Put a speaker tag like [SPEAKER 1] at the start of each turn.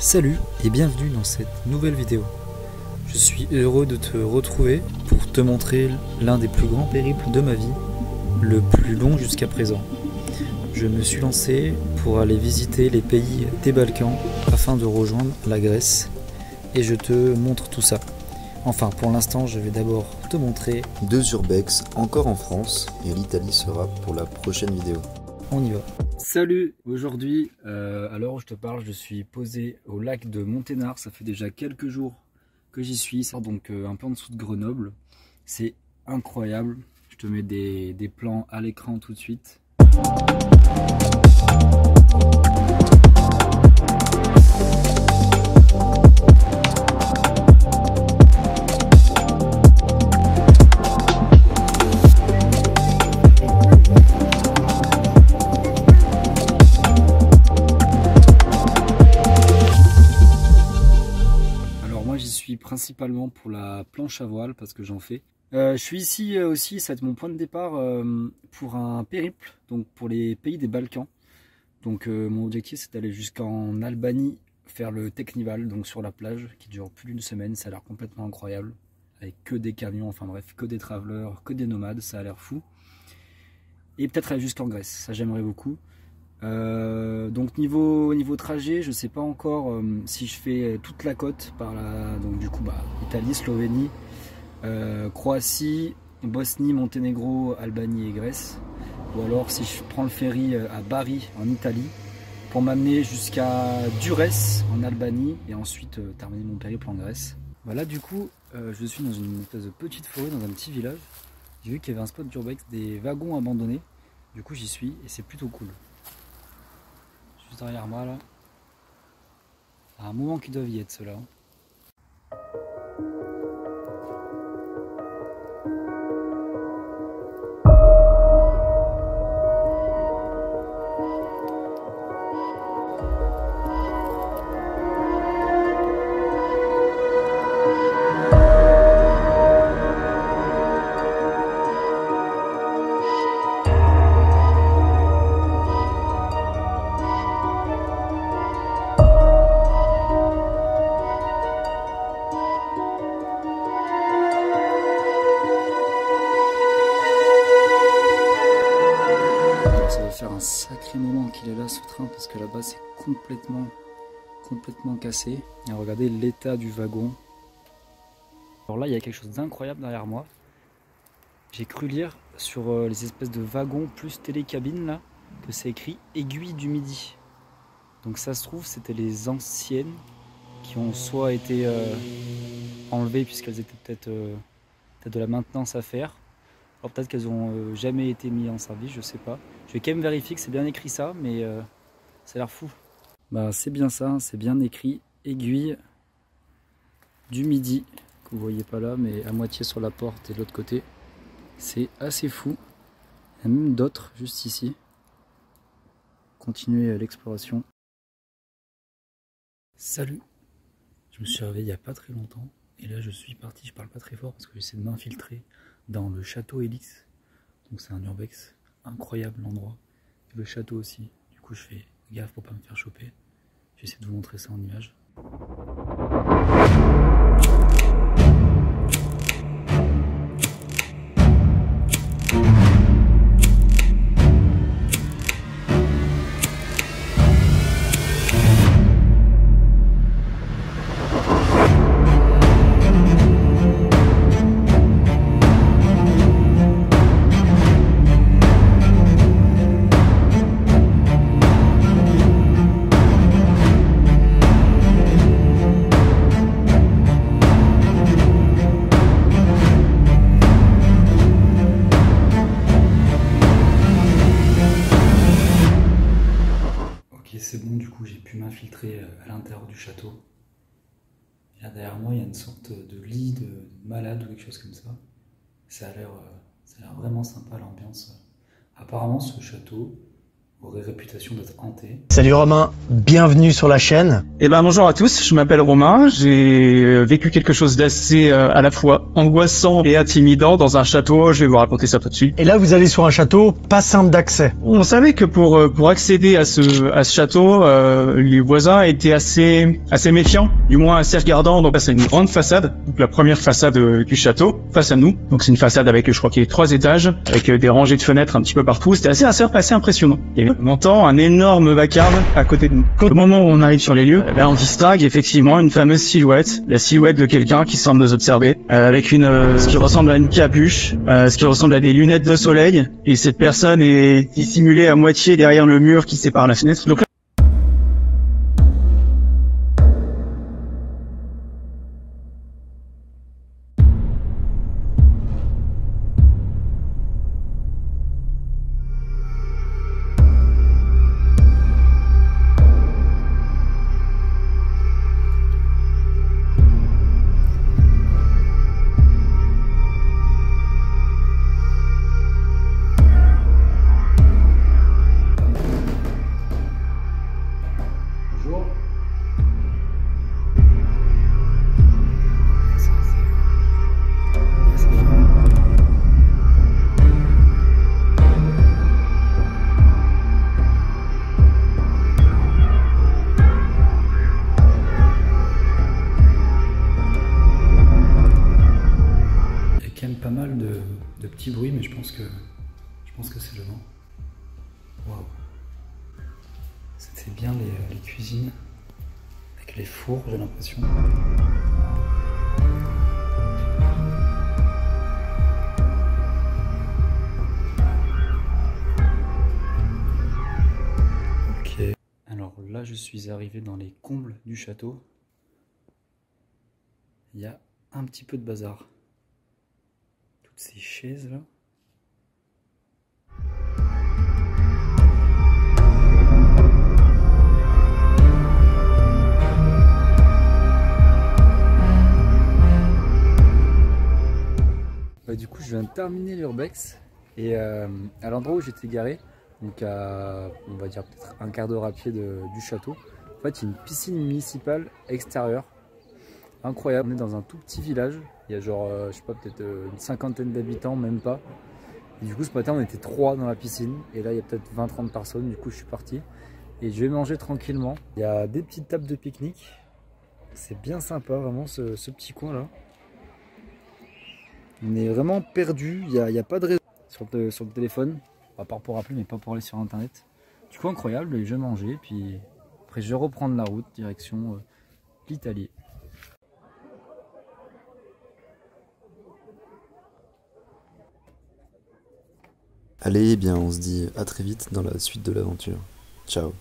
[SPEAKER 1] Salut et bienvenue dans cette nouvelle vidéo. Je suis heureux de te retrouver pour te montrer l'un des plus grands périples de ma vie, le plus long jusqu'à présent. Je me suis lancé pour aller visiter les pays des Balkans afin de rejoindre la Grèce et je te montre tout ça. Enfin, pour l'instant, je vais d'abord te montrer
[SPEAKER 2] 2 urbex encore en France et l'Italie sera pour la prochaine vidéo.
[SPEAKER 1] On y va. Salut, aujourd'hui, à l'heure où je te parle, je suis posé au lac de Monténard. Ça fait déjà quelques jours que j'y suis, donc un peu en dessous de Grenoble. C'est incroyable. Je te mets des plans à l'écran tout de suite. Principalement pour la planche à voile parce que j'en fais. Je suis ici aussi, ça va être mon point de départ pour un périple, donc pour les pays des Balkans. Donc mon objectif c'est d'aller jusqu'en Albanie, faire le Teknival, donc sur la plage, qui dure plus d'une semaine. Ça a l'air complètement incroyable, avec que des camions, enfin bref, que des travelers, que des nomades, ça a l'air fou. Et peut-être aller jusqu'en Grèce, ça j'aimerais beaucoup. Donc niveau trajet, je sais pas encore si je fais toute la côte par la, donc du coup Italie, Slovénie, Croatie, Bosnie, Monténégro, Albanie et Grèce, ou alors si je prends le ferry à Bari en Italie pour m'amener jusqu'à Durrës en Albanie et ensuite terminer mon périple en Grèce. Voilà, du coup je suis dans une espèce de petite forêt, dans un petit village. J'ai vu qu'il y avait un spot d'urbex, des wagons abandonnés, du coup j'y suis et c'est plutôt cool. Juste derrière moi là. À un moment qu'ils doivent y être ceux-là. Un sacré moment qu'il est là ce train parce que là-bas c'est complètement cassé. Et regardez l'état du wagon. Alors là il y a quelque chose d'incroyable derrière moi. J'ai cru lire sur les espèces de wagons plus télécabine là que c'est écrit aiguille du midi. Donc ça se trouve c'était les anciennes qui ont soit été enlevées puisqu'elles étaient peut-être de la maintenance à faire. Alors peut-être qu'elles ont jamais été mises en service, je sais pas. Je vais quand même vérifier que c'est bien écrit ça, mais ça a l'air fou. Bah c'est bien ça, c'est bien écrit aiguille du midi, que vous voyez pas là, mais à moitié sur la porte et de l'autre côté. C'est assez fou. Il y a même d'autres juste ici. Continuez l'exploration. Salut. Je me suis réveillé il n'y a pas très longtemps. Et là je suis parti, je parle pas très fort parce que j'essaie de m'infiltrer dans le château Élix. Donc c'est un urbex, incroyable l'endroit. Et le château aussi. Du coup je fais gaffe pour pas me faire choper. J'essaie de vous montrer ça en image. C'est bon, du coup j'ai pu m'infiltrer à l'intérieur du château. Et là derrière moi il y a une sorte de lit de malade ou quelque chose comme ça. Ça a l'air vraiment sympa l'ambiance. Apparemment ce château aurait réputation d'être hanté.
[SPEAKER 3] Salut Romain, bienvenue sur la chaîne. Eh ben bonjour à tous, je m'appelle Romain, j'ai vécu quelque chose d'assez à la fois angoissant et intimidant dans un château, je vais vous raconter ça tout de suite.
[SPEAKER 4] Et là, vous allez sur un château pas simple d'accès.
[SPEAKER 3] On savait que pour accéder à ce château, les voisins étaient assez méfiants, du moins assez regardants. Donc là, c'est une grande façade, donc la première façade du château face à nous. Donc c'est une façade avec, je crois qu'il y a 3 étages, avec des rangées de fenêtres un petit peu partout. C'était assez impressionnant. Et on entend un énorme vacarme à côté de nous. Au moment où on arrive sur les lieux, là on distingue effectivement une fameuse silhouette, la silhouette de quelqu'un qui semble nous observer, avec ce qui ressemble à une capuche, ce qui ressemble à des lunettes de soleil, et cette personne est dissimulée à moitié derrière le mur qui sépare la fenêtre. Donc là,
[SPEAKER 1] Bonjour. Il y a quand même pas mal de petits bruits, mais je pense que c'est le vent. Waouh. C'était bien les cuisines avec les fours, j'ai l'impression. Ok. Alors là, je suis arrivé dans les combles du château. Il y a un petit peu de bazar. Toutes ces chaises là. Du coup, je viens de terminer l'urbex et à l'endroit où j'étais garé, donc à on va dire peut-être un quart d'heure à pied du château, en fait il y a une piscine municipale extérieure incroyable. On est dans un tout petit village, il y a genre je sais pas, peut-être une cinquantaine d'habitants, même pas. Et du coup ce matin on était 3 dans la piscine et là il y a peut-être 20-30 personnes. Du coup je suis parti et je vais manger tranquillement. Il y a des petites tables de pique-nique, c'est bien sympa vraiment ce petit coin là. On est vraiment perdu, il n'y a pas de réseau sur le téléphone, à part pour appeler mais pas pour aller sur internet. Du coup incroyable, et je vais manger, puis après je vais reprendre la route direction l'Italie.
[SPEAKER 2] Allez, eh bien on se dit à très vite dans la suite de l'aventure. Ciao.